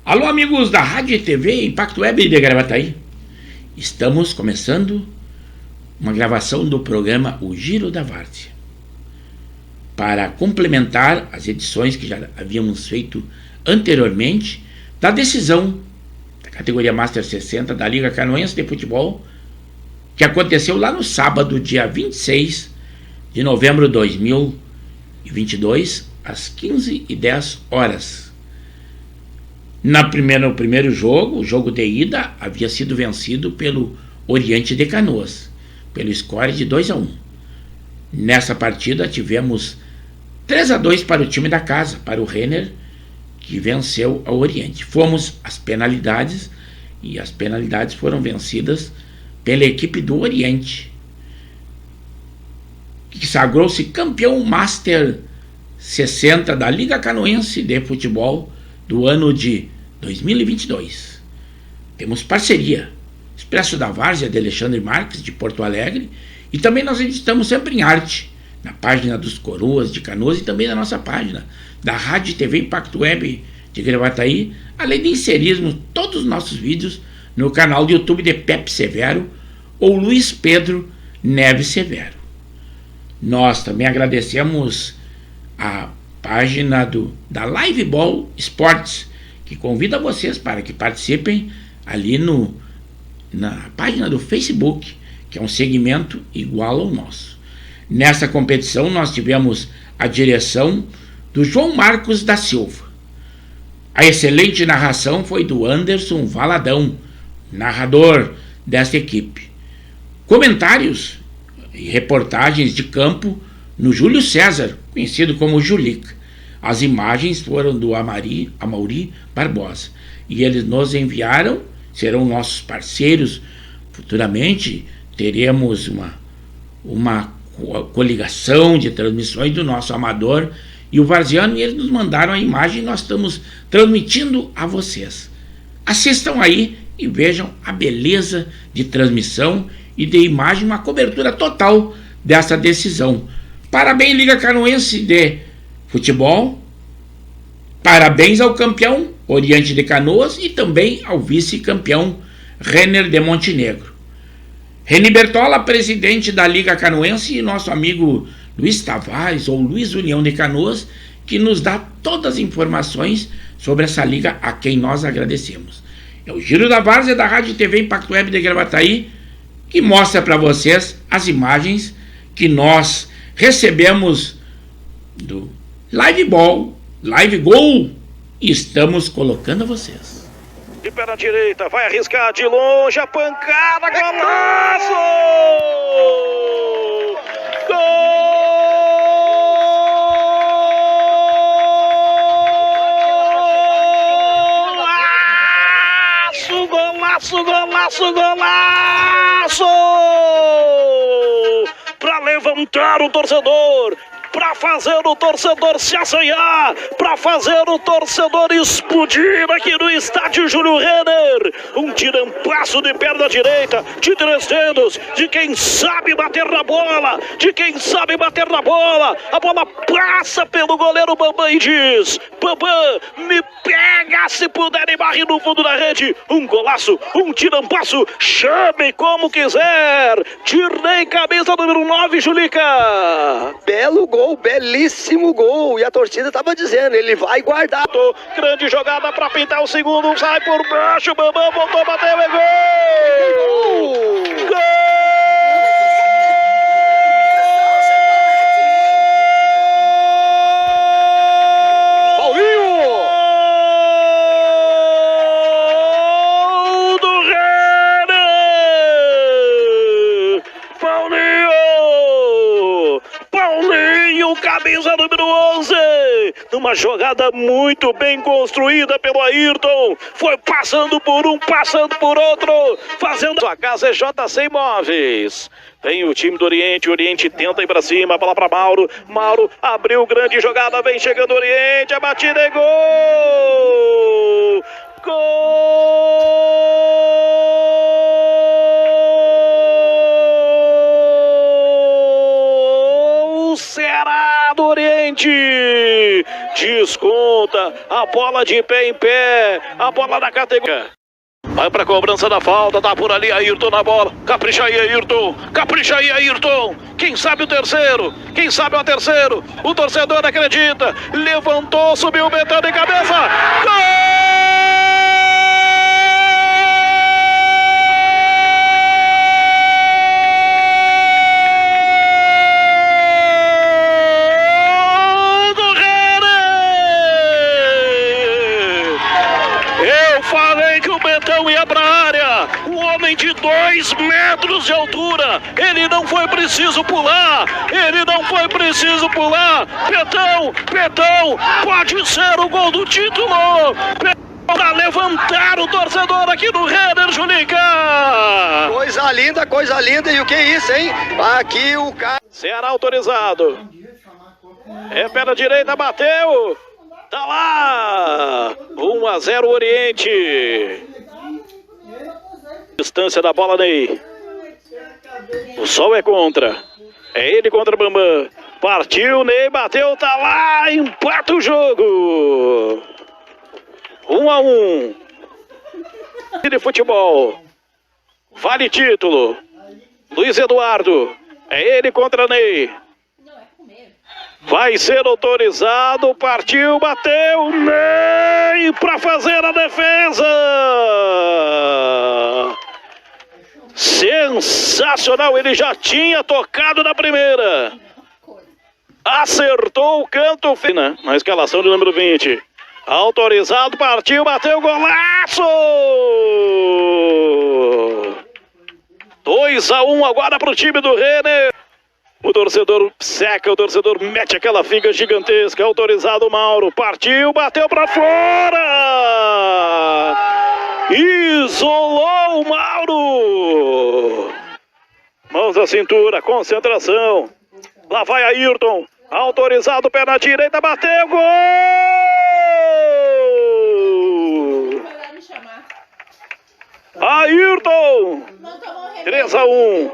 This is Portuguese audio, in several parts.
Alô, amigos da Rádio e TV Impacto Web de Gravataí. Estamos começando uma gravação do programa O Giro da Várzea, para complementar as edições que já havíamos feito anteriormente da decisão da categoria Master 60 da Liga Canoense de Futebol, que aconteceu lá no sábado, dia 26 de novembro de 2022, às 15h10. No primeiro jogo, o jogo de ida, havia sido vencido pelo Oriente de Canoas, pelo score de 2-1. Nessa partida tivemos 3-2 para o time da casa, para o Renner, que venceu ao Oriente. Fomos às penalidades, e as penalidades foram vencidas pela equipe do Oriente, que sagrou-se campeão Master 60 da Liga Canoense de Futebol do ano de 2022. Temos parceria Expresso da Várzea de Alexandre Marques, de Porto Alegre, e também nós editamos sempre em arte, na página dos Coroas de Canoas e também na nossa página da Rádio e TV Impacto Web de Gravataí, além de inserirmos todos os nossos vídeos no canal do YouTube de Pepe Severo ou Luiz Pedro Neves Severo. Nós também agradecemos a página da Liveball Sports, que convida vocês para que participem ali na página do Facebook, que é um segmento igual ao nosso. Nessa competição nós tivemos a direção do João Marcos da Silva. A excelente narração foi do Anderson Valadão, narrador desta equipe. Comentários e reportagens de campo no Júlio César, conhecido como Julica. As imagens foram do Amauri Barbosa, e eles nos enviaram, serão nossos parceiros. Futuramente teremos uma coligação de transmissões do nosso amador e o varziano, e eles nos mandaram a imagem e nós estamos transmitindo a vocês. Assistam aí e vejam a beleza de transmissão e de imagem, uma cobertura total dessa decisão. Parabéns, Liga Canoense de Futebol, parabéns ao campeão Oriente de Canoas e também ao vice-campeão Renner de Montenegro. Reni Bertola, presidente da Liga Canoense, e nosso amigo Luiz Tavares, ou Luiz União de Canoas, que nos dá todas as informações sobre essa liga, a quem nós agradecemos. É o Giro da Várzea da Rádio e TV Impacto Web de Gravataí, que mostra para vocês as imagens que nós recebemos do Liveball, Live Gol, e estamos colocando a vocês. De pé na direita, vai arriscar de longe, a pancada, golaço! Golaço, golaço, golaço, golaço! Para levantar o torcedor, para fazer o torcedor se assanhar, para fazer o torcedor explodir aqui no estádio Júlio Renner. Um tirampasso de perna direita, de 3 dedos, de quem sabe bater na bola, de quem sabe bater na bola. A bola passa pelo goleiro Bambam e diz: Bambam, me pega se puder e barre no fundo da rede. Um golaço, um tirampasso, chame como quiser. Tirei camisa número 9, Julica. Belo gol, belíssimo gol. E a torcida estava dizendo, ele vai guardar. Grande jogada para pintar o segundo, sai por baixo, Bambam voltou a bater, é gol! Gol! Camisa número 11, numa jogada muito bem construída pelo Ayrton, foi passando por um, passando por outro, fazendo. Sua casa é JC Imóveis. Tem o time do Oriente, o Oriente tenta ir pra cima, bola pra Mauro, Mauro abriu grande jogada, vem chegando o Oriente, a batida é gol! Gol! Ceará do Oriente! Desconta. A bola de pé em pé. A bola na categoria. Vai pra cobrança da falta, tá por ali Ayrton na bola. Capricha aí, Ayrton. Capricha aí, Ayrton. Quem sabe o terceiro? Quem sabe o terceiro? O torcedor acredita. Levantou, subiu, meteu de cabeça. Gol! Ia pra área, um homem de 2 metros de altura, ele não foi preciso pular, Petão, pode ser o gol do título, para levantar o torcedor aqui no Renner, Julinka. Coisa linda, e o que é isso, hein? Aqui o cara... Ceará autorizado, é perna direita, bateu, tá lá, 1-0 Oriente. Distância da bola, Ney. O sol é contra. É ele contra o Bambam. Partiu, Ney, bateu, tá lá, empata o jogo. 1-1. De futebol. Vale título. Luiz Eduardo. É ele contra Ney. Vai ser autorizado, partiu, bateu, Ney para fazer a defesa. Sensacional, ele já tinha tocado na primeira. Acertou o canto fino na escalação de número 20. Autorizado, partiu, bateu, golaço! 2-1 agora para o time do Renner. O torcedor seca, o torcedor mete aquela figa gigantesca. Autorizado, Mauro. Partiu, bateu pra fora. Isolou o Mauro. Mãos à cintura, concentração. Lá vai Ayrton. Autorizado, pé na direita, bateu, gol! 3-1.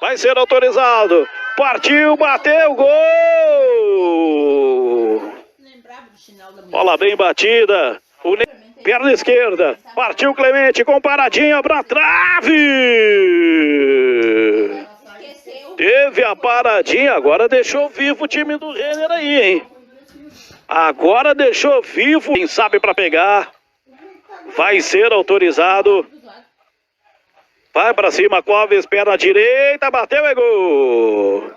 Vai ser autorizado. Partiu, bateu, gol! Bola bem batida. O perna esquerda. Partiu Clemente com paradinha pra trave. Teve a paradinha, agora deixou vivo o time do Renner aí, hein? Agora deixou vivo. Quem sabe pra pegar. Vai ser autorizado. Vai pra cima, Clóvis, perna direita, bateu, é gol.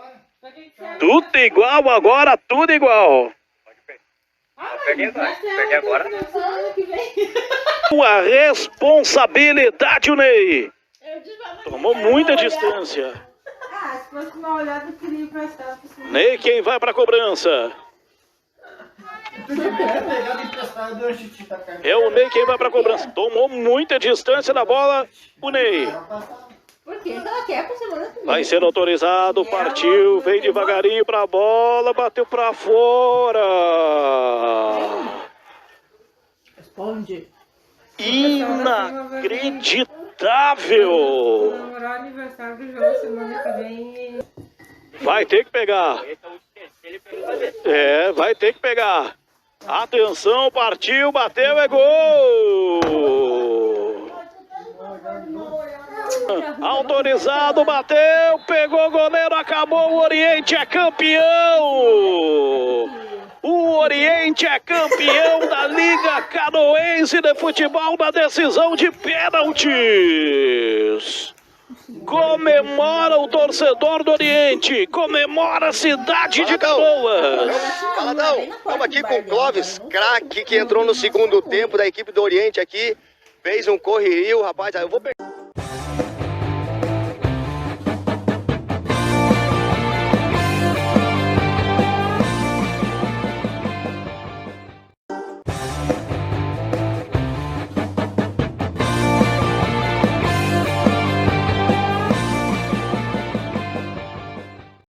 Tudo igual agora, tudo igual. Peguei agora. A responsabilidade, o Ney. Tomou muita distância. Se fosse uma olhada, eu queria emprestar. Ney, quem vai pra cobrança? É o Ney quem vai pra cobrança. Tomou muita distância da bola, o Ney. Por quê? Ela quer pra semana que vem. Vai ser autorizado, partiu, vem devagarinho pra bola, bateu pra fora. Responde. Inacreditável. Comemorar o aniversário do João semana que vem. Vai ter que pegar. É, vai ter que pegar. Atenção, partiu, bateu, é gol! Autorizado, bateu, pegou o goleiro, acabou, o Oriente é campeão! O Oriente é campeão da Liga Canoense de Futebol na decisão de pênaltis! Comemora o torcedor do Oriente, comemora a cidade de Canoas. Caladão, estamos aqui com o Clóvis, craque, que entrou no segundo tempo da equipe do Oriente aqui, fez um correrio, rapaz, eu vou pegar.